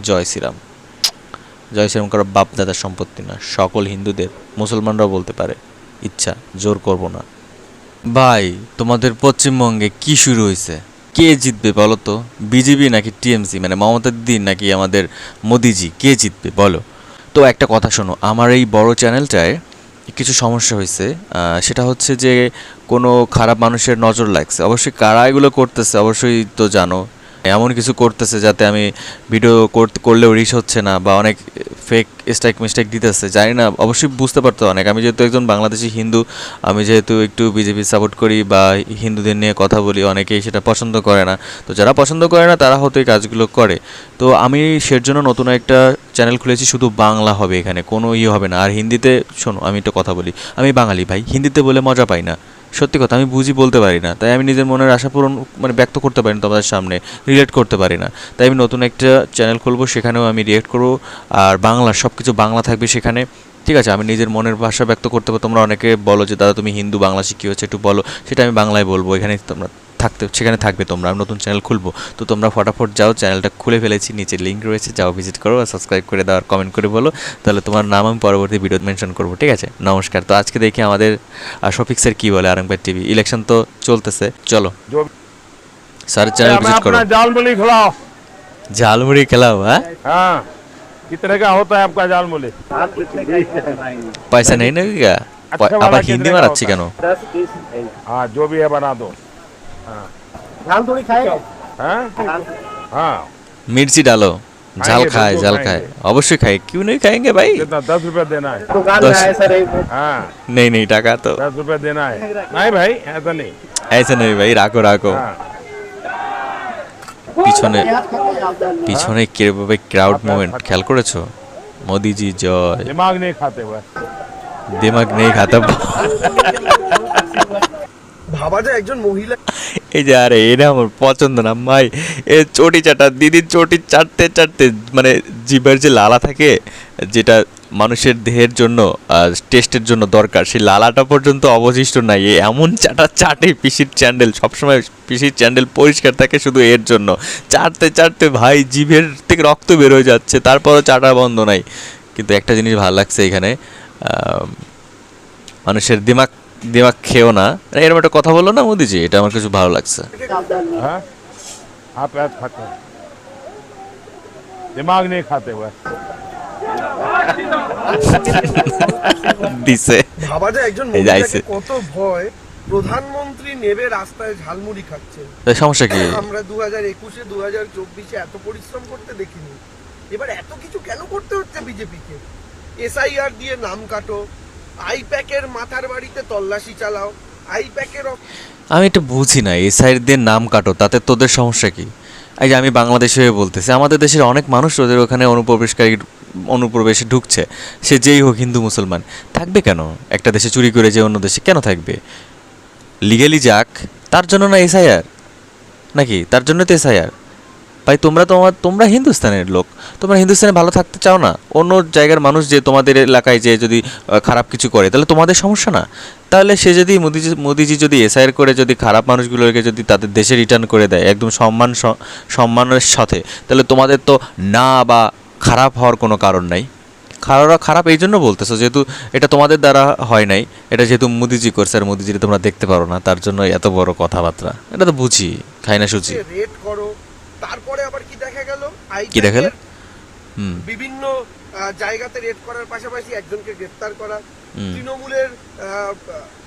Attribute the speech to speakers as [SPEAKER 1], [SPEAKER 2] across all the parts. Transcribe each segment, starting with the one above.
[SPEAKER 1] জয় শ্রীরাম। জয় শ্রীরাম করা বাপ দাদার সম্পত্তি না, সকল হিন্দুদের, মুসলমানরাও বলতে পারে, ইচ্ছা, জোর করব না। ভাই তোমাদের পশ্চিমবঙ্গে কি শুরু হয়েছে? কে জিতবে বলো তো? বিজেপি নাকি টিএমসি, মানে মমতা দিদি নাকি আমাদের মোদিজি, কে জিতবে বলো? তো একটা কথা শোনো, আমার এই বড় চ্যানেলটায় কিছু সমস্যা হয়েছে। সেটা হচ্ছে যে কোনো খারাপ মানুষের নজর লাগছে। অবশ্যই কারা এগুলো করতেছে অবশ্যই তো জানো। এমন কিছু করতেছে যাতে আমি ভিডিও করলেও রিচ হচ্ছে না, বা অনেক ফেক স্ট্রাইক মিস্টেক দিতেছে, জানি না, অবশ্যই বুঝতে পারতো অনেক। আমি যেহেতু একজন বাংলাদেশি হিন্দু, আমি যেহেতু একটু বিজেপি সাপোর্ট করি বা হিন্দুদের নিয়ে কথা বলি, অনেকেই সেটা পছন্দ করে না। তো যারা পছন্দ করে না তারা হয়তো এই কাজগুলো করে। তো আমি সের জন্য নতুন একটা চ্যানেল খুলেছি, শুধু বাংলা হবে, এখানে কোনো হবে না। আর হিন্দিতে শোনো, আমি একটা কথা বলি, আমি বাঙালি ভাই, হিন্দিতে বলে মজা পাই না। সত্যি কথা, আমি বুঝি বলতে পারি না, তাই আমি নিজের মনের আশা পূরণ মানে ব্যক্ত করতে পারি না তোমাদের সামনে, রিলেট করতে পারি না। তাই আমি নতুন একটা চ্যানেল খুলবো, সেখানেও আমি রিয়েক্ট করবো, আর বাংলা সব কিছু বাংলা থাকবে সেখানে। ঠিক আছে, আমি নিজের মনের ভাষা ব্যক্ত করতে পারবো। তোমরা অনেকে বলো যে দাদা তুমি হিন্দু, বাংলা শিখি হচ্ছে, একটু বলো, সেটা আমি বাংলায় বলবো। এখানে তোমরা সেখানে থাকবে তোমরা। আমি নতুন চ্যানেল খুলবো, তো তোমরা ফটাফট যাও, চ্যানেলটা খুলে ফেলেছি, নিচে লিঙ্ক রয়েছে, যাও ভিজিট করো, আর সাবস্ক্রাইব করে দাও, আর কমেন্ট করে বলো, তাহলে তোমার নাম আমি পরবর্তী ভিডিও মেনশন করবো। ঠিক আছে, নমস্কার। তো আজকে দেখি আমাদের শফিক স্যার কী বলে আরংবাদ টিভি। ইলেকশন তো চলতেছে, চলো স্যারের চ্যানেল ভিজিট করো।
[SPEAKER 2] জালমুড়ি খেলাও।
[SPEAKER 1] ঝালমুড়ি খেলাও? হ্যাঁ,
[SPEAKER 2] हाँ कितने का होता है आपका जालमुड़ी?
[SPEAKER 1] পয়সা নেই নাকি গা?
[SPEAKER 2] अच्छा
[SPEAKER 1] আবার
[SPEAKER 2] वाला
[SPEAKER 1] হিন্দি
[SPEAKER 2] कितने का
[SPEAKER 1] মারাচ্ছি
[SPEAKER 2] होता
[SPEAKER 1] কেন?
[SPEAKER 2] है? हाँ जो भी है बना दो। हाँ
[SPEAKER 3] झाल थोड़ी खाएगा।
[SPEAKER 2] हाँ हाँ
[SPEAKER 1] मिर्ची डालो। झाल
[SPEAKER 2] खाएंगे,
[SPEAKER 1] खाए,
[SPEAKER 2] बिल्कुल
[SPEAKER 1] झाल खाए,
[SPEAKER 2] खाएंगे।
[SPEAKER 1] अवश्य खाए, क्यों नहीं खाएंगे भाई?
[SPEAKER 2] कितना 10 रुपया देना है?
[SPEAKER 3] दुकान में
[SPEAKER 1] 10
[SPEAKER 3] आए सर एक
[SPEAKER 2] हाँ
[SPEAKER 1] नहीं नहीं, टाका तो
[SPEAKER 2] 10 रुपया देना है। नहीं भाई ऐसा नहीं।
[SPEAKER 1] ऐसे नहीं भाई, রাখো রাখো।
[SPEAKER 2] हाँ
[SPEAKER 1] পিছনে পিছনে কিভাবে ক্রাউড মুভমেন্ট খেয়াল করেছো? মোদিজি জয়।
[SPEAKER 2] दिमाग नहीं खाते हुए।
[SPEAKER 1] দিমাগ নেই খাতা।
[SPEAKER 4] ভাবা যায় একজন মহিলা
[SPEAKER 1] এই যে, আরে এটা আমার পছন্দ না ভাই। এ চটি চাটা, দিদির চটি চাটতে চাটতে মানে জিভের যে লালা থাকে, যেটা মানুষের দেহের জন্য টেস্টের জন্য দরকার, সেই লালাটা পর্যন্ত অবশিষ্ট নাই। এ এমন চাটা চাটে, পিসির চ্যান্ডেল সবসময়, পিসির চ্যান্ডেল পরিষ্কার থাকে শুধু এর জন্য। চাটতে চাটতে ভাই জিভের থেকে রক্ত বের হয়ে যাচ্ছে, তারপরও চাটা বন্ধ নাই। কিন্তু একটা জিনিস ভালো লাগছে এখানে, মানুষের দিমাগ দিমাগ খেয়েও না, এরকম একটা কথা বললো না মোদিজি, এটা আমার কিছু ভালো লাগছে।
[SPEAKER 2] हाँ आप ऐसा खाते हैं, दिमाग नहीं खाते हुए।
[SPEAKER 1] দিছে।
[SPEAKER 4] ভাবা যায় একজন
[SPEAKER 1] এই যে আইছে।
[SPEAKER 4] মহিলাকে কত ভয়, প্রধানমন্ত্রী নেবে রাস্তায় ঝালমুড়ি খাচ্ছে।
[SPEAKER 1] তাই সমস্যা কি?
[SPEAKER 4] আমরা 2021-এ 2024-এ এত পরিশ্রম করতে দেখিনি, এবার এত কিছু কেন করতে হচ্ছে বিজেপিকে? এসআইআর দিয়ে নাম কাটো, আইপ্যাকের মাথার বাড়িতে তল্লাশি চালাও, আইপ্যাকের
[SPEAKER 1] আমি এটা বুঝি না, এসআইয়ের দিয়ে নাম কাটো, তাতে তোদের সমস্যা কি? এই যে আমি বাংলাদেশে হয়ে বলতেছি, আমাদের দেশের অনেক মানুষ ওদের ওখানে অনুপ্রবেশে ঢুকছে, সে যেই হোক, হিন্দু মুসলমান, থাকবে কেন? একটা দেশে চুরি করে যে অন্য দেশে কেন থাকবে? লিগেলি যাক, তার জন্য না এসআইআর নাকি? তার জন্য তো এসআইআর। ভাই তোমরা হিন্দুস্তানের লোক, তোমরা হিন্দুস্তানে ভালো থাকতে চাও না? অন্য জায়গার মানুষ যে তোমাদের এলাকায় যে যদি খারাপ কিছু করে, তাহলে তোমাদের সমস্যা না? তাহলে সে যদি মোদিজি যদি এসআইআর করে যদি খারাপ মানুষগুলোকে যদি তাদের দেশে রিটার্ন করে দেয় একদম সম্মানের সাথে, তাহলে তোমাদের তো না বা খারাপ হওয়ার কোনো কারণ নাই। খারাপ এই জন্য বলতেছো যেহেতু এটা তোমাদের দ্বারা হয় নাই, এটা যেহেতু মোদিজি করছে, আর মোদিজি তোমরা দেখতে পারো না, তার জন্য এত বড় কথাবার্তা। এটা তো বুঝি, খাই না সুচি।
[SPEAKER 4] রেড করো। তারপরে আবার কি দেখা গেল?
[SPEAKER 1] কি দেখা গেল?
[SPEAKER 4] বিভিন্ন জায়গাতে রেড করার পাশাপাশি একজনকে গ্রেফতার করা। তৃণমূলের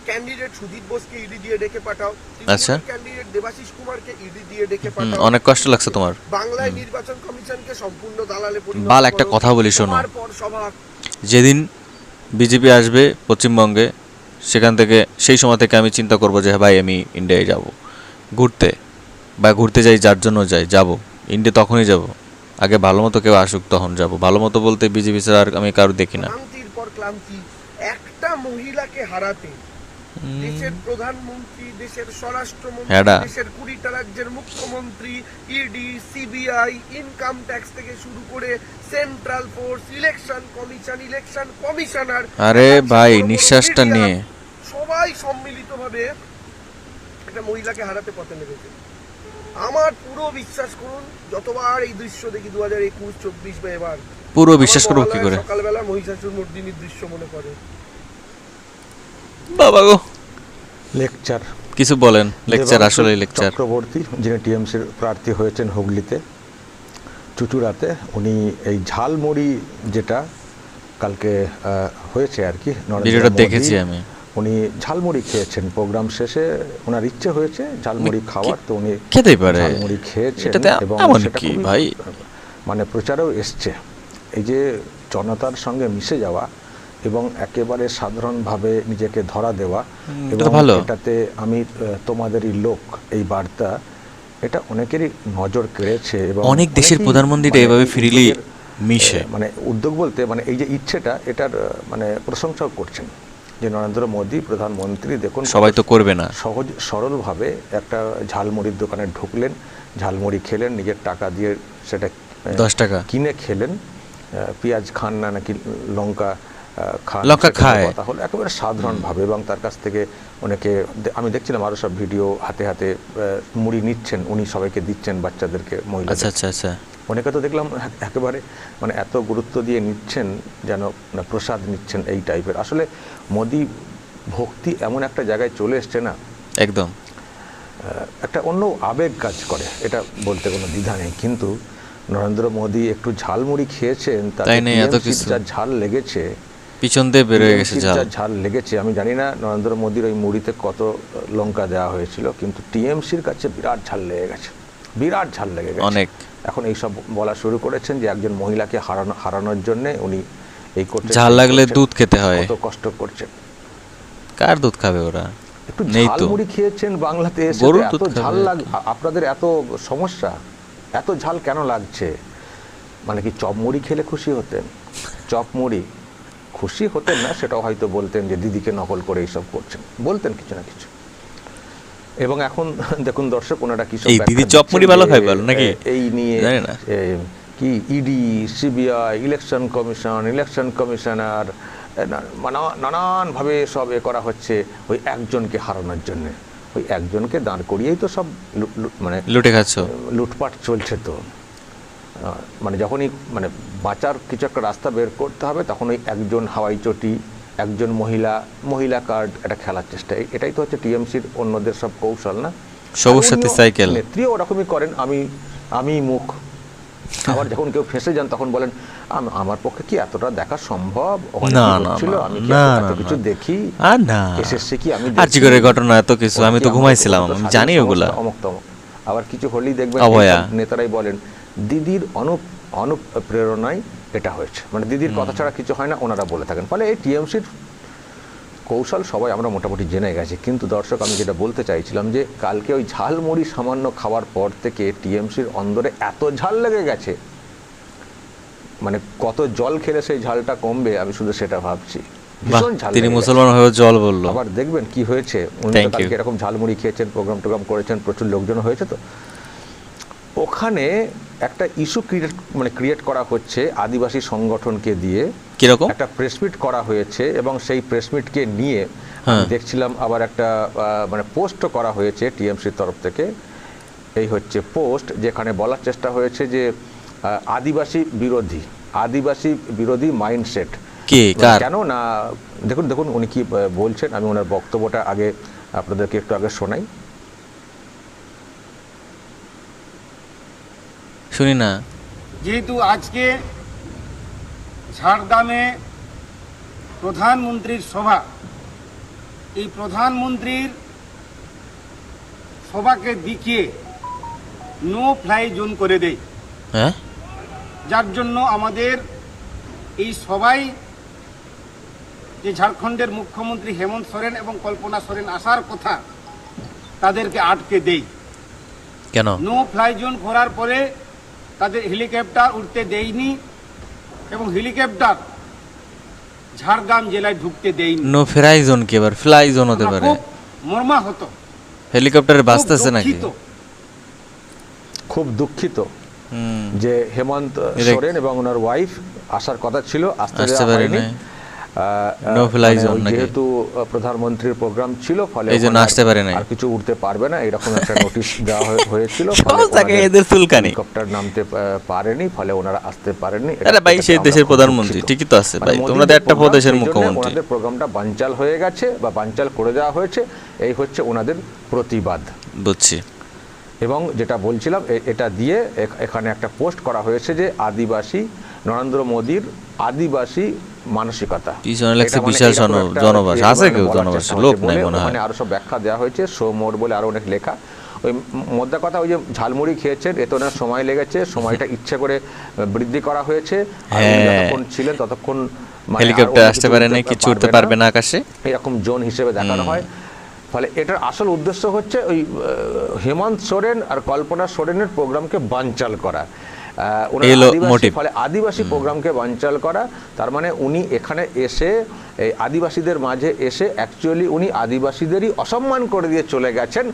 [SPEAKER 4] ক্যান্ডিডেট সুদীপ বোসকে ইডি দিয়ে ডেকে পাঠাও।
[SPEAKER 1] আচ্ছা,
[SPEAKER 4] ক্যান্ডিডেট দেবাশিস কুমারকে ইডি দিয়ে ডেকে পাঠাও।
[SPEAKER 1] অনেক কষ্ট লাগছে তোমার।
[SPEAKER 4] বাংলায় নির্বাচন কমিশনকে সম্পূর্ণ দালালে পরিণত
[SPEAKER 1] বাল,
[SPEAKER 4] করো।
[SPEAKER 1] একটা কথা বলি শোনো,
[SPEAKER 4] পর সভা
[SPEAKER 1] যেদিন বিজেপি আসবে পশ্চিমবঙ্গে, সেখান থেকে সেই সময় থেকে আমি চিন্তা করবো যে ভাই আমি ইন্ডিয়ায় যাব ঘুরতে, বা ঘুরতে যাই, যার জন্য যাই, যাব ইন্ডিয়া, তখনই যাব। আগে ভালো মতো কেউ আসুক তখন যাব। ভালো মতো বলতে বিজেপি ছাড়া আর আমি কারো দেখি না।
[SPEAKER 4] ক্লান্তির পর ক্লান্তি, একটা মহিলাকে হারাতে দেশের প্রধানমন্ত্রী, দেশের স্বরাষ্ট্রমন্ত্রী, দেশের 20টা রাজ্যের মুখ্যমন্ত্রী, ইডি, সিবিআই, ইনকাম ট্যাক্স থেকে শুরু করে central force, election commission, election commissioner,
[SPEAKER 1] আরে ভাই নিঃশ্বাসটা নিয়ে
[SPEAKER 4] সবাই সম্মিলিতভাবে একটা মহিলাকে হারাতে পথে নেমেছে। আমার পুরো বিশ্বাস করুন, যতবার এই দৃশ্য দেখি 2021, 24 বা এবার,
[SPEAKER 1] পুরো বিশ্বাস করবো কি করে?
[SPEAKER 4] সকালবেলা মহিষাসুর মর্দিনীর দৃশ্য মনে পড়ে।
[SPEAKER 1] বাবা গো,
[SPEAKER 3] লেকচার
[SPEAKER 1] কিছু বলেন। লেকচার,
[SPEAKER 3] দেবাংশু
[SPEAKER 1] আসলে লেকচার।
[SPEAKER 3] চক্রবর্তী, যিনি টিএমসির প্রার্থী হয়েছেন হুগলিতে, চুচুড়াতে, উনি এই ঝালমুড়ি যেটা কালকে হয়েছে আর কি, নরেন্দ্র
[SPEAKER 1] ভিডিওটা
[SPEAKER 3] মোদী,
[SPEAKER 1] দেখেছি আমি।
[SPEAKER 3] উনি ঝালমুড়ি খেয়েছেন প্রোগ্রাম শেষে, ওনার ইচ্ছে হয়েছে ঝালমুড়ি খাওয়ার, তো উনি
[SPEAKER 1] খেতেই পারে,
[SPEAKER 3] ঝালমুড়ি খেয়েছেন
[SPEAKER 1] এটাতে
[SPEAKER 3] এবং
[SPEAKER 1] এমন
[SPEAKER 3] সেটা
[SPEAKER 1] কি
[SPEAKER 3] খুবই
[SPEAKER 1] ভাই?
[SPEAKER 3] মানে প্রচারেও এসছে। এই যে জনতার সঙ্গে মিশে যাওয়া এবং একেবারে সাধারণভাবে নিজেকে ধরা দেওয়া,
[SPEAKER 1] এটা
[SPEAKER 3] এবং
[SPEAKER 1] ভালো।
[SPEAKER 3] এটাতে আমি তোমাদেরই লোক, এই বার্তা, এটা অনেকেরই নজর কেড়েছে এবং
[SPEAKER 1] অনেক দেশের
[SPEAKER 3] অনেকেই
[SPEAKER 1] প্রধানমন্ত্রীরা
[SPEAKER 3] মানে
[SPEAKER 1] এভাবে
[SPEAKER 3] এই
[SPEAKER 1] ফ্রিলি
[SPEAKER 3] উদ্যোগের,
[SPEAKER 1] মিশে।
[SPEAKER 3] মানে উদ্যোগ বলতে মানে এই যে ইচ্ছেটা, এটার মানে প্রশংসাও করছেন যে নরেন্দ্র মোদী প্রধানমন্ত্রী, দেখুন
[SPEAKER 1] সবাই তো করবে না।
[SPEAKER 3] সহজ সরলভাবে একটা ঝালমুড়ির দোকানে ঢুকলেন, ঝালমুড়ি খেলেন, নিজের টাকা দিয়ে সেটা
[SPEAKER 1] 10 টাকা
[SPEAKER 3] কিনে খেলেন। পেঁয়াজ খান না নাকি লঙ্কা খান,
[SPEAKER 1] লঙ্কা
[SPEAKER 3] সেটা
[SPEAKER 1] খায়।
[SPEAKER 3] কথা হলো একেবারে সাধারণভাবে, এবং তার কাছ থেকে অনেকে, আমি দেখছিলাম আরও সব ভিডিও, হাতে হাতে মুড়ি নিচ্ছেন, উনি সবাইকে দিচ্ছেন, বাচ্চাদেরকে,
[SPEAKER 1] আচ্ছা
[SPEAKER 3] মহিলাদের।
[SPEAKER 1] আচ্ছা আচ্ছা।
[SPEAKER 3] অনেকে তো দেখলাম একেবারে মানে এত গুরুত্ব দিয়ে নিচ্ছেন যেন প্রসাদ নিচ্ছেন এই টাইপের। আসলে মোদি ভক্তি এমন একটা জায়গায় চলে এসছে না,
[SPEAKER 1] একদম
[SPEAKER 3] একটা অন্য আবেগ কাজ করে, এটা বলতে কোনো দ্বিধা নেই। কিন্তু নরেন্দ্র মোদী একটু ঝালমুড়ি খেয়েছেন,
[SPEAKER 1] তাই নেই, এত
[SPEAKER 3] TMC-র
[SPEAKER 1] কিছু
[SPEAKER 3] যা ঝাল লেগেছে,
[SPEAKER 1] পিছন দিয়ে বের হয়ে গেছে
[SPEAKER 3] TMC-র
[SPEAKER 1] ঝাল।
[SPEAKER 3] যা ঝাল লেগেছে, আমি জানি না নরেন্দ্র মোদীর ওই মুড়িতে কত লঙ্কা দেওয়া হয়েছিল, কিন্তু টিএমসির কাছে বিরাট ঝাল লেগে গেছে, বিরাট ঝাল লেগে গেছে
[SPEAKER 1] অনেক।
[SPEAKER 3] এখন এইসব বলা শুরু করেছেন যে একজন মহিলাকে হারানোর জন্য উনি এই করছেন,
[SPEAKER 1] ঝাল
[SPEAKER 3] সেই
[SPEAKER 1] লাগলে
[SPEAKER 3] করছেন,
[SPEAKER 1] দুধ খেতে হয়।
[SPEAKER 3] কত কষ্ট করছেন।
[SPEAKER 1] কার দুধ খাবে ওরা?
[SPEAKER 3] একটু
[SPEAKER 1] নেই তো।
[SPEAKER 3] ঝালমুড়ি খেয়েছেন বাংলাতে এসে,
[SPEAKER 1] গরুর
[SPEAKER 3] এত
[SPEAKER 1] দুধ
[SPEAKER 3] ঝাল
[SPEAKER 1] খাবে।
[SPEAKER 3] আপনাদের এত সমস্যা, এত ঝাল কেন লাগছে? মানে কি চপমুড়ি খেলে খুশি হতেন? চপমুড়ি খুশি হতেন না, সেটাও হয়তো বলতেন যে দিদিকে নকল করে এইসব করছেন, বলতেন কিছু না কিছু। এবং এখন দেখুন দর্শক, ওনারা কি সব
[SPEAKER 1] এই
[SPEAKER 3] ব্যাখ্যা
[SPEAKER 1] দিদি
[SPEAKER 3] দিচ্ছেন
[SPEAKER 1] চপমুড়ি ভালো
[SPEAKER 3] যে,
[SPEAKER 1] খায় বলো নাকি?
[SPEAKER 3] এই নিয়ে
[SPEAKER 1] জানি না।
[SPEAKER 3] কি ED, CBI, election commission, election commissioner, নানানভাবে সব করা হচ্ছে ওই একজনকে হারানোর জন্য। ওই একজনকে দাঁড় করিয়েই তো সব মানে
[SPEAKER 1] লুটে খাচ্ছ।
[SPEAKER 3] লুটপাট চলছে তো। মানে যখনই মানে বাঁচার কিছু একটা রাস্তা বের করতে হবে, তখন ওই একজন হাওয়াই চটি, একজন মহিলা কার্ড, এটা খেলার চেষ্টা। এটাই তো হচ্ছে টিএমসির অন্যদের সব কৌশল না?
[SPEAKER 1] সবুজ সাথী সাইকেল।
[SPEAKER 3] নেত্রীও ওরকমই করেন, আমি মুখ। আবার যখন কেউ ফেঁসে যান তখন বলেন আমার পক্ষে কি এতটা দেখা সম্ভব, ওখানে
[SPEAKER 1] না,
[SPEAKER 3] কি
[SPEAKER 1] না,
[SPEAKER 3] হচ্ছিল,
[SPEAKER 1] না,
[SPEAKER 3] আমি কি
[SPEAKER 1] না,
[SPEAKER 3] এত
[SPEAKER 1] না,
[SPEAKER 3] কিছু
[SPEAKER 1] না।
[SPEAKER 3] দেখি,
[SPEAKER 1] আর না,
[SPEAKER 3] এসএসসি কি আমি
[SPEAKER 1] আর জিগরের ঘটনা এত কিছু, আমি তো ঘুমাইছিলাম, আমি জানি ওগুলা।
[SPEAKER 3] অমুক তমুক। আবার কিছু হলেই দেখবেন
[SPEAKER 1] অভয়া।
[SPEAKER 3] এইসব নেতারাই বলেন দিদির অনুপ্রেরণায় এটা হয়েছে, মানে দিদির কথা ছাড়া কিছু হয় না, ওনারা বলে থাকেন। ফলে এই টিএমসির কৌশল সবাই আমরা মোটামুটি জেনে গেছি। কিন্তু দর্শক, আমি যেটা বলতে চাইছিলাম যে কালকে ওই ঝালমুড়ি সামান্য খাওয়ার পর থেকে টিএমসির অন্দরে এত ঝাল লেগে গেছে, মানে কত জল খেলে সেই ঝালটা কমবে, আমি শুধু সেটা ভাবছি।
[SPEAKER 1] বাহ,
[SPEAKER 3] ভীষণ ঝাল
[SPEAKER 1] তিনি
[SPEAKER 3] লেগে গেছে।
[SPEAKER 1] মুসলমান হয়ে জল বললো।
[SPEAKER 3] আবার দেখবেন কি হয়েছে, উনি তো
[SPEAKER 1] Thank you.
[SPEAKER 3] কালকে এরকম ঝালমুড়ি খেয়েছেন, প্রোগ্রাম করেছেন, প্রচুর লোকজন হয়েছে। তো ওখানে একটা ইস্যু ক্রিয়েট করা হচ্ছে আদিবাসী সংগঠনকে দিয়ে,
[SPEAKER 1] কিরকম?
[SPEAKER 3] একটা প্রেসমিট করা হয়েছে, এবং সেই প্রেসমিটকে নিয়ে আমি দেখছিলাম আবার একটা মানে পোস্টও করা হয়েছে টিএমসির তরফ থেকে। এই হচ্ছে পোস্ট, যেখানে বলার চেষ্টা হয়েছে যে আদিবাসী বিরোধী মাইন্ডসেট।
[SPEAKER 1] কে, কার?
[SPEAKER 3] কেন না, দেখুন উনি কি বলছেন, আমি ওনার বক্তব্যটা আগে আপনাদেরকে একটু আগে শোনাই।
[SPEAKER 1] শুনি না।
[SPEAKER 5] যেহেতু আজকে ঝাড়গ্রামে প্রধানমন্ত্রীর সভা, এই প্রধানমন্ত্রীর সভাকে দেখিয়ে নো ফ্লাই জোন করে দেয়,
[SPEAKER 1] হ্যাঁ,
[SPEAKER 5] যার জন্য আমাদের এই সবাই যে ঝাড়খণ্ডের মুখ্যমন্ত্রী হেমন্ত সোরেন এবং কল্পনা সোরেন আসার কথা, তাদেরকে আটকে দেয়।
[SPEAKER 1] কেন?
[SPEAKER 5] নো ফ্লাই জোন করার পরে তাদের হেলিকপ্টার উঠতে দেয়নি, এবং হেলিকপ্টার ঝাড়গ্রাম জেলায় ঢুকতে দেয়নি।
[SPEAKER 1] নো ফ্লাই জোন কি এবার ফ্লাই জোন হতে
[SPEAKER 5] আমরা
[SPEAKER 1] পারে?
[SPEAKER 5] খুব মর্মাহত,
[SPEAKER 1] হেলিকপ্টারে বাঁচতেছে
[SPEAKER 5] খুব
[SPEAKER 1] নাকি?
[SPEAKER 5] দুঃখিত।
[SPEAKER 3] খুব দুঃখিত
[SPEAKER 1] হুম,
[SPEAKER 3] যে হেমন্ত সোরেন এবং ওনার ওয়াইফ আসার কথা ছিল, আসতে
[SPEAKER 1] আসতে
[SPEAKER 3] দেওয়া
[SPEAKER 1] পারে
[SPEAKER 3] হয়নি।
[SPEAKER 1] নাই। No fly zone
[SPEAKER 3] ওই
[SPEAKER 1] নাকি?
[SPEAKER 3] যেহেতু প্রধানমন্ত্রীর প্রোগ্রাম ছিল, ফলে
[SPEAKER 1] এই জন্য
[SPEAKER 3] ওখানে
[SPEAKER 1] আসতে পারে নাই।
[SPEAKER 3] আর কিছু উঠতে পারবে না, এরকম একটা নোটিশ দেওয়া হয়েছিল।
[SPEAKER 1] সব জায়গায় এদের চুলকানি।
[SPEAKER 3] হেলিকপ্টার নামতে পারেনি, ফলে ওনারা আসতে পারেনি।
[SPEAKER 1] আরে ভাই, সেই
[SPEAKER 3] আমরা
[SPEAKER 1] দেশের
[SPEAKER 3] খুব
[SPEAKER 1] প্রধানমন্ত্রী,
[SPEAKER 3] দুঃখিত।
[SPEAKER 1] ঠিকই তো আছে
[SPEAKER 3] মানে
[SPEAKER 1] ভাই,
[SPEAKER 3] মোদির
[SPEAKER 1] তোমরা
[SPEAKER 3] যে
[SPEAKER 1] একটা
[SPEAKER 3] প্রোগ্রাম,
[SPEAKER 1] প্রদেশের
[SPEAKER 3] সেই জন্য
[SPEAKER 1] মুখ্যমন্ত্রী।
[SPEAKER 3] ওনাদের প্রোগ্রামটা বানচাল হয়ে গেছে বা বানচাল করে দেওয়া হয়েছে, এই হচ্ছে ওনাদের প্রতিবাদ।
[SPEAKER 1] বুঝছি।
[SPEAKER 3] এবং যেটা বলছিলাম, এটা দিয়ে এখানে একটা পোস্ট করা হয়েছে যে আদিবাসী, নরেন্দ্র মোদীর আদিবাসী মানসিকতা।
[SPEAKER 1] পিছনে লেখছে
[SPEAKER 3] এটা মানে
[SPEAKER 1] বিশাল
[SPEAKER 3] এইরকম একটা
[SPEAKER 1] জনবাস। আছে কেউ
[SPEAKER 3] বলার
[SPEAKER 1] জনবাসী?
[SPEAKER 3] চেষ্টা
[SPEAKER 1] লোক
[SPEAKER 3] হচ্ছে
[SPEAKER 1] নাই
[SPEAKER 3] বলে
[SPEAKER 1] মনে হয়।
[SPEAKER 3] ওখানে আরো সব ব্যাখ্যা দেওয়া হয়েছে, শো মোড বলে আরো অনেক লেখা। ওই মোদ্দা কথা, ওই যে ঝালমুড়ি খেয়েছেন, এতে ওনার সময় লেগেছে, সময়টা ইচ্ছে করে বৃদ্ধি করা হয়েছে। আর উনি
[SPEAKER 1] হ্যাঁ।
[SPEAKER 3] যতক্ষণ ছিলেন ততক্ষণ মানে আর
[SPEAKER 1] হেলিকপ্টার
[SPEAKER 3] অন্য
[SPEAKER 1] আসতে
[SPEAKER 3] কিছু
[SPEAKER 1] পারে না, কিছু উঠতে পারবে না আকাশে।
[SPEAKER 3] এরকম জোন হিসেবে দেখানো হয়। ফলে এটার আসল উদ্দেশ্য হচ্ছে ওই হেমন্ত সোরেন আর কল্পনা সোরেনের প্রোগ্রামকে বানচাল করা। ওনারা
[SPEAKER 1] এই হলো
[SPEAKER 3] আদিবাসী,
[SPEAKER 1] motive।
[SPEAKER 3] ফলে আদিবাসী প্রোগ্রামকে বানচাল করা। তার মানে উনি এখানে এসে এই আদিবাসীদের মাঝে এসে অ্যাকচুয়ালি উনি আদিবাসীদেরই অসম্মান করে দিয়ে চলে গেছেন।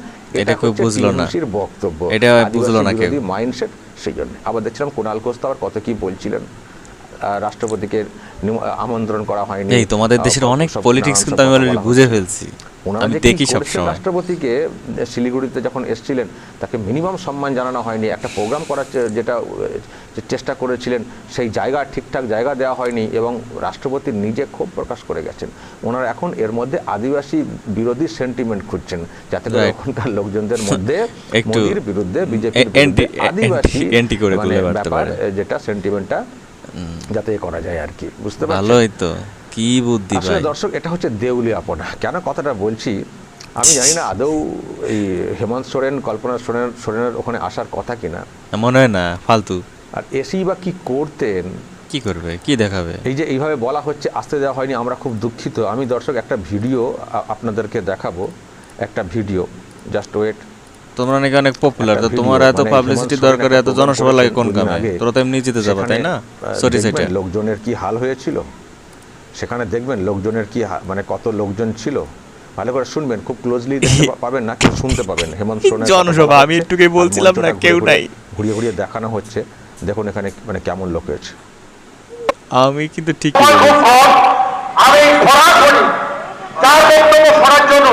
[SPEAKER 1] এটা কেউ
[SPEAKER 3] হচ্ছে
[SPEAKER 1] বুঝলো না।
[SPEAKER 3] TMC র বক্তব্য,
[SPEAKER 1] এটা বুঝলো না কেউ।
[SPEAKER 3] মাইন্ডসেট। সেই জন্য আবার দেখছিলাম কুণাল ঘোষ তো আবার কত কি বলছিলেন, রাষ্ট্রপতিকে আমন্ত্রণ করা হয়নি।
[SPEAKER 1] এই তোমাদের দেশের অনেক
[SPEAKER 3] সব
[SPEAKER 1] পলিটিক্স কিন্তু আমি
[SPEAKER 3] কথা
[SPEAKER 1] অলরেডি
[SPEAKER 3] বলা
[SPEAKER 1] বুঝে
[SPEAKER 3] হচ্ছে।
[SPEAKER 1] ফেলছি,
[SPEAKER 3] ওনারা
[SPEAKER 1] আমি
[SPEAKER 3] যে
[SPEAKER 1] দেখি
[SPEAKER 3] কি
[SPEAKER 1] সব
[SPEAKER 3] করেছেন
[SPEAKER 1] সময়।
[SPEAKER 3] রাষ্ট্রপতিকে, শিলিগুড়িতে যখন এসেছিলেন তাকে মিনিমাম সম্মান জানানো হয়নি, একটা প্রোগ্রাম করার যেটা চেষ্টা করেছিলেন সেই জায়গা, ঠিকঠাক জায়গা দেওয়া হয়নি, এবং রাষ্ট্রপতি নিজে ক্ষোভ প্রকাশ করে গেছেন। ওনারা এখন এর মধ্যে আদিবাসী বিরোধী সেন্টিমেন্ট খুঁজছেন, যাতে করে
[SPEAKER 1] Right.
[SPEAKER 3] ওখানকার লোকজনদের মধ্যে
[SPEAKER 1] একটু
[SPEAKER 3] মোদির বিরুদ্ধে, বিজেপির
[SPEAKER 1] anti-
[SPEAKER 3] আদিবাসী
[SPEAKER 1] anti করে তুলে বাড়তে
[SPEAKER 3] ব্যাপার,
[SPEAKER 1] পারে।
[SPEAKER 3] যেটা সেন্টিমেন্টটা যাতে করা যায় আর কি, বুঝতে পারছেন?
[SPEAKER 1] ভালোই তো, কি বুদ্ধি
[SPEAKER 3] আসলে
[SPEAKER 1] ভাই।
[SPEAKER 3] দর্শক, এটা হচ্ছে দেউলিয়াপনা। কেন কথাটা বলছি আমি জানি না, আদৌ এই হেমন্ত সোরেন, কল্পনা সোরেনের ওখানে আসার কথা কিনা,
[SPEAKER 1] মনে হয় না, ফালতু।
[SPEAKER 3] আর এসেই বা কি করতেন,
[SPEAKER 1] কি করবে, কি দেখাবে?
[SPEAKER 3] এই যে এইভাবে বলা হচ্ছে আসতে দেওয়া হয়নি, আমরা খুব দুঃখিত। আমি দর্শক একটা ভিডিও আপনাদেরকে দেখাবো, একটা ভিডিও, জাস্ট ওয়েট।
[SPEAKER 1] তোমরা নাকি অনেক পপুলার, তো
[SPEAKER 3] একটা
[SPEAKER 1] তোমার
[SPEAKER 3] ভিডিও,
[SPEAKER 1] এত
[SPEAKER 3] মানে
[SPEAKER 1] পাবলিসিটি
[SPEAKER 3] হেমন্ত
[SPEAKER 1] দরকার,
[SPEAKER 3] সোরেন
[SPEAKER 1] এত
[SPEAKER 3] একটা
[SPEAKER 1] জনসভা
[SPEAKER 3] প্রোগ্রাম
[SPEAKER 1] লাগে কোন
[SPEAKER 3] করেছেন
[SPEAKER 1] কামে?
[SPEAKER 3] দুদিন আগে।
[SPEAKER 1] তোরা তো এমনি জিতে যাবা, তাই না? সরি
[SPEAKER 3] দেখবেন
[SPEAKER 1] সেটা
[SPEAKER 3] লোকজনের কি হাল হয়েছিল সেখানে, দেখবেন লোকজনের কি মানে কত লোকজন ছিল। ভালো করে শুনবেন, খুব ক্লোজলি দেখতে পাবেন না, কেউ শুনতে পাবেন। হেমন্ত সোরেনের কথা
[SPEAKER 1] জনসভা,
[SPEAKER 3] বলা
[SPEAKER 1] আমি
[SPEAKER 3] হচ্ছে,
[SPEAKER 1] একটুকেই
[SPEAKER 3] আর
[SPEAKER 1] বলছিলাম না,
[SPEAKER 3] মঞ্চটা
[SPEAKER 1] কেউ নাই।
[SPEAKER 3] ঘুরিয়ে ঘুরিয়ে দেখানো হচ্ছে। দেখুন এখানে মানে কেমন লোক হয়েছে।
[SPEAKER 1] আমি কিন্তু ঠিকই বলেছি।
[SPEAKER 5] আমি সরাসরি তার বক্তব্য শোনার জন্য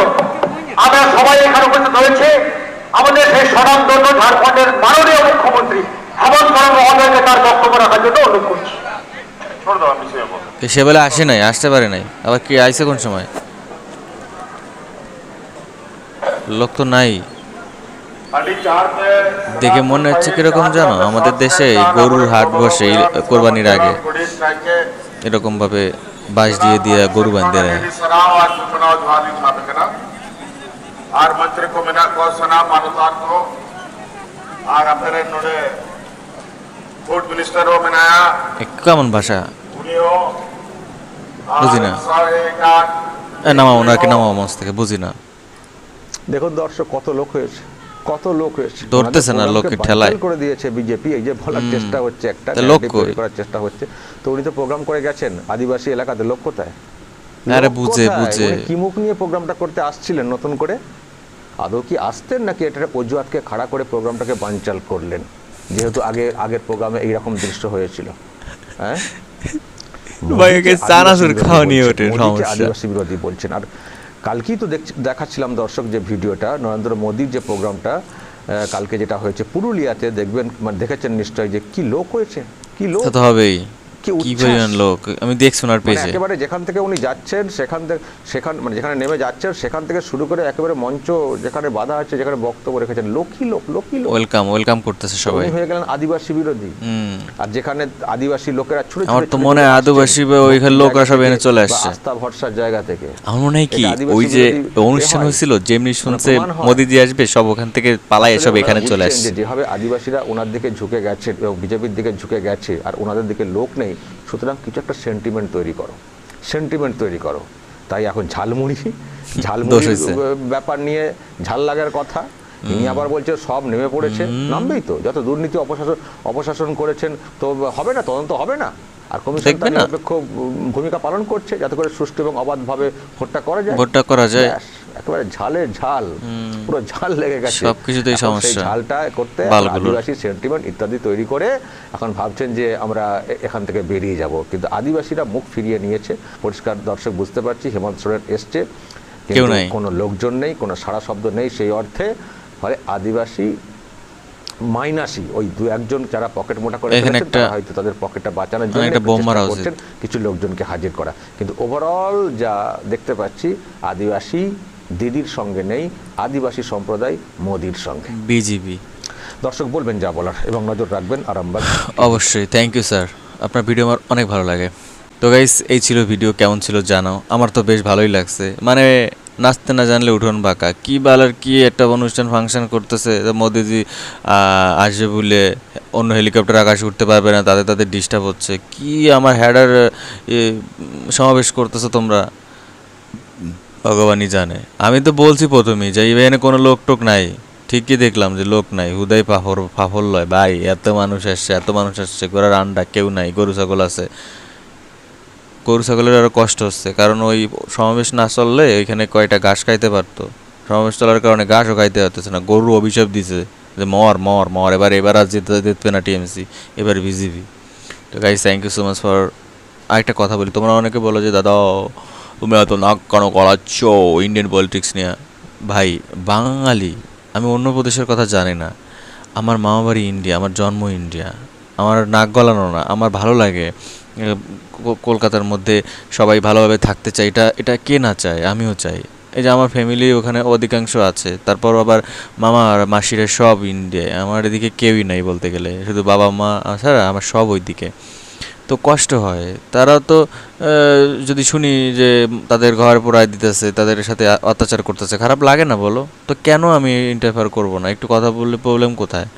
[SPEAKER 5] আমরা সবাই এখানে উপস্থিত হয়েছে। আমাদের সেই স্বনামধন্য ঝাড়খণ্ডের মাননীয় মুখ্যমন্ত্রী হেমন্ত সোরেন মহোদয়কে তার বক্তব্য রাখার জন্য অনুরোধ করছি।
[SPEAKER 1] সে বেলা আসে নাই, আসতে পারে নাই, আবার কি আইসে কোন সময়? লোক তো নাই। দেখে মনে হচ্ছে কিরকম জানো, আমাদের দেশে এই গরুর হাট বসে এই কোরবানির আগে, এরকম ভাবে বাঁশ দিয়ে দিয়ে গরু বাঁধতে দেয়।
[SPEAKER 6] আর মন্ত্রী को मेरा को सना मानवता को আর আপনাদের নড়ে ফুড মিনিস্টারও মেনায়া
[SPEAKER 1] কেমন ভাষা
[SPEAKER 6] উনিও
[SPEAKER 1] বুঝি না। নামাও ওনাকে, নামাও মঞ্চ থেকে, বুঝি না।
[SPEAKER 3] দেখুন দর্শক, কত লোক হয়েছে, কত লোক হয়েছে।
[SPEAKER 1] ধরতেছে না,
[SPEAKER 3] ওনাদের
[SPEAKER 1] লোককে
[SPEAKER 3] প্রোগ্রামকে
[SPEAKER 1] ঠেলায়।
[SPEAKER 3] বানচাল করে দিয়েছে বিজেপি, এই যে বলার চেষ্টা হচ্ছে, একটা
[SPEAKER 1] তা লোক
[SPEAKER 3] narrative
[SPEAKER 1] কই?
[SPEAKER 3] তৈরি করার চেষ্টা হচ্ছে। তো উনি তো প্রোগ্রাম করে গেছেন আদিবাসী এলাকাতে, লোক কোথায়?
[SPEAKER 1] আরে
[SPEAKER 3] লোক
[SPEAKER 1] বুঝে
[SPEAKER 3] কোথায়?
[SPEAKER 1] বুঝে
[SPEAKER 3] উনি কি মুখ নিয়ে প্রোগ্রামটা করতে আসছিলেন নতুন করে? আদৌ কি আসতেন, নাকি এটা অজুহাতকে খাড়া করে প্রোগ্রামটাকে বানচাল করলেন, যেহেতু আগের প্রোগ্রামে এইরকম দৃশ্য হয়েছিল? হ্যাঁ,
[SPEAKER 1] ভাই, ওকে
[SPEAKER 3] মোদিকে
[SPEAKER 1] চানাচুর
[SPEAKER 3] আদিবাসী
[SPEAKER 1] খাওয়া
[SPEAKER 3] বিরোধী
[SPEAKER 1] নিয়ে
[SPEAKER 3] বলছেন,
[SPEAKER 1] ওঠে
[SPEAKER 3] মোদিকে
[SPEAKER 1] সমস্যা।
[SPEAKER 3] আদিবাসী বিরোধী বলছেন। আর কালকেই তো দেখাচ্ছিলাম দর্শক যে ভিডিওটা, নরেন্দ্র মোদীর যে প্রোগ্রামটা কালকে যেটা হয়েছে পুরুলিয়াতে, দেখবেন মানে দেখেছেন নিশ্চয়ই যে কি লোক হয়েছে, কি লোক,
[SPEAKER 1] তা তো হবেই,
[SPEAKER 3] কি
[SPEAKER 1] কি
[SPEAKER 3] উচ্ছ্বাস।
[SPEAKER 1] পরিমাণ লোক আমি দেখছি ওনার
[SPEAKER 3] মানে
[SPEAKER 1] পেজে।
[SPEAKER 3] একেবারে যেখান থেকে উনি যাচ্ছেন মানে যেখানে নেমে যাচ্ছেন সেখান থেকে শুরু করে একেবারে মঞ্চ যেখানে বাধা আছে, যেখানে বক্তব্য রেখেছেন, লোকই লোক।
[SPEAKER 1] ওয়েলকাম করতেছে সবাই।
[SPEAKER 3] উনি হয়ে গেলেন আদিবাসী বিরোধী। আর যেখানে আদিবাসী লোকেরা ছুটে
[SPEAKER 1] আমার
[SPEAKER 3] ছুটে
[SPEAKER 1] তো
[SPEAKER 3] ছুটে
[SPEAKER 1] মনে হয়
[SPEAKER 3] ছুটে
[SPEAKER 1] আদিবাসী
[SPEAKER 3] আসছেন,
[SPEAKER 1] বা ওইখানে
[SPEAKER 3] ভক্তির
[SPEAKER 1] লোকরা
[SPEAKER 3] জায়গা
[SPEAKER 1] সব এনে
[SPEAKER 3] থেকে
[SPEAKER 1] চলে
[SPEAKER 3] বা
[SPEAKER 1] আসছে।
[SPEAKER 3] আস্থা ভরসার জায়গা থেকে।
[SPEAKER 1] আমার মনে হয় কি,
[SPEAKER 3] এটা আদিবাসী
[SPEAKER 1] ওই যে
[SPEAKER 3] বিরোধী
[SPEAKER 1] অনুষ্ঠান
[SPEAKER 3] হয়।
[SPEAKER 1] হয়েছিল, যেমনি শুনছে
[SPEAKER 3] প্রমাণ হয়।
[SPEAKER 1] মোদিজি আসবে, সব ওখান থেকে পালাই
[SPEAKER 3] আসলে
[SPEAKER 1] সব
[SPEAKER 3] ওনারা
[SPEAKER 1] এখানে চলে
[SPEAKER 3] বুঝছেন
[SPEAKER 1] আসছে।
[SPEAKER 3] যে যেভাবে আদিবাসীরা ওনার দিকে ঝুঁকে গেছে এবং বিজেপির দিকে ঝুঁকে গেছে, আর ওনাদের দিকে লোক নেই, সুতরাং কিছু একটা সেন্টিমেন্ট তৈরি করো। তাই এখন ঝালমুড়ির
[SPEAKER 1] হয়েছে।
[SPEAKER 3] ব্যাপার নিয়ে ঝাল লাগার কথা। ইনি আবার বলছে সব নেমে পড়েছে, নামবেই তো, যত দুর্নীতি অপশাসন করেছেন, তো হবে না, তদন্ত হবে না। আর কমিশন
[SPEAKER 1] দেখবে না।
[SPEAKER 3] নিরপেক্ষ ভূমিকা পালন করছে, যাতে করে সুষ্ঠু এবং অবাধভাবে ভোটটা করা যায়।
[SPEAKER 1] ভোটটা করা যায়।
[SPEAKER 3] ব্যাস, একেবারে ঝালের ঝাল, পুরো ঝাল লেগে গেছে
[SPEAKER 1] সবকিছুতেই
[SPEAKER 3] এখন সেই
[SPEAKER 1] সমস্যা।
[SPEAKER 3] ঝালটা করতে
[SPEAKER 1] বালগুলোর।
[SPEAKER 3] আদিবাসী সেন্টিমেন্ট ইত্যাদি তৈরি করে এখন ভাবছেন যে আমরা এখান থেকে বেরিয়ে যাব, কিন্তু আদিবাসীরা মুখ ফিরিয়ে নিয়েছে। পরিষ্কার দর্শক বুঝতে পারছি হেমন্ত সোরেন এসছে,
[SPEAKER 1] কেউ
[SPEAKER 3] কিন্তু
[SPEAKER 1] নাই।
[SPEAKER 3] কোনো লোকজন নেই, কোনো সাড়া শব্দ নেই সেই অর্থে। ফলে আদিবাসী মাইনাসি ওই দু একজন যারা পকেট মোটা করে
[SPEAKER 1] এখানে
[SPEAKER 3] ফেলেছেন,
[SPEAKER 1] একটা-
[SPEAKER 3] তারা হয়তো তাদের পকেটটা বাঁচানোর জন্য
[SPEAKER 1] একটা
[SPEAKER 3] একটু
[SPEAKER 1] বোম
[SPEAKER 3] চেষ্টা
[SPEAKER 1] মারা উচিত।
[SPEAKER 3] করছেন কিছু লোকজনকে হাজির করা, কিন্তু ওভারঅল যা দেখতে পাচ্ছি আদিবাসী দিদির সঙ্গে নেই, আদিবাসী সম্প্রদায় মোদির সঙ্গে।
[SPEAKER 1] বিজিবি।
[SPEAKER 3] দর্শক বলবেন যা বলার এবং নজর রাখবেন আরামবাগ।
[SPEAKER 1] অবশ্যই, থ্যাংক ইউ স্যার, আপনার ভিডিও আমার অনেক ভালো লাগে। তো গাইস, এই ছিল ভিডিও, কেমন ছিল জানাও। আমার তো বেশ ভালোই লাগছে, মানে নাচতে না জানলে উঠোন বাঁকা, কি বালার কি একটা অনুষ্ঠান ফাংশন করতেছে, মোদিজি আসবে বলে অন্য হেলিকপ্টার আকাশে উঠতে পারবে না, তাদের ডিস্টার্ব হচ্ছে, কি আমার হেডার সমাবেশ করতেছো তোমরা, ভগবানই জানে। আমি তো বলছি প্রথমেই যে এখানে কোনো লোক টোক নাই, ঠিকই দেখলাম যে লোক নাই, হুদাই ফাফর লয় ভাই, এত মানুষ আসছে, ঘোড়ার আন্ডা কেউ নাই, গরু ছাগল আছে, গরু ছাগলের আরও কষ্ট হচ্ছে, কারণ ওই সমাবেশ না চললে ওইখানে কয়টা ঘাস খাইতে পারতো, সমাবেশ চলার কারণে ঘাসও খাইতে পারতেছে না, গরু অভিশাপ দিছে যে মর, এবার আর জিতবে না টিএমসি, এবার বিজেপি। তো guys, thank you so much for. আরেকটা কথা বলি, তোমরা অনেকে বলো যে দাদা তুমি এত নাক কেন করাচ্ছ ইন্ডিয়ান পলিটিক্স নিয়ে। ভাই বাঙালি, আমি অন্য প্রদেশের কথা জানি না, আমার মামা বাড়ি ইন্ডিয়া, আমার জন্ম ইন্ডিয়া, আমার নাক গলানো না, আমার ভালো লাগে কলকাতার মধ্যে সবাই ভালোভাবে থাকতে চাই, এটা কে না চায়, আমিও চাই। এই যে আমার ফ্যামিলি ওখানে অধিকাংশ আছে, তারপর আবার মামা আর মাসিরা সব ইন্ডিয়ায়, আমার এদিকে কেউই নাই বলতে গেলে, শুধু বাবা মা ছাড়া আমার সব ওইদিকে। তো কষ্ট হয়, তারা তো যদি শুনি যে তাদের ঘর পোড়ায় দিতেছে, তাদের সাথে অত্যাচার করতেছে, খারাপ লাগে না বলো? তো কেন আমি ইন্টারফেয়ার করব না? একটু কথা বললে প্রবলেম কোথায়?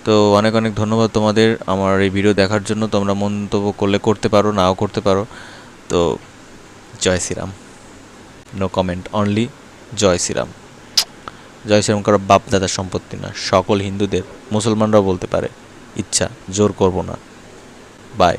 [SPEAKER 1] তো অনেক অনেক ধন্যবাদ তোমাদের আমার এই ভিডিও দেখার জন্য। তোমরা মন্তব্য করলে করতে পারো, নাও করতে পারো। তো জয় শ্রীরাম, নো কমেন্ট, অনলি জয় শ্রীরাম। জয় শ্রীরাম কারো বাপ দাদার সম্পত্তি না, সকল হিন্দুদের, মুসলমানরাও বলতে পারে, ইচ্ছা জোর করব না। বাই।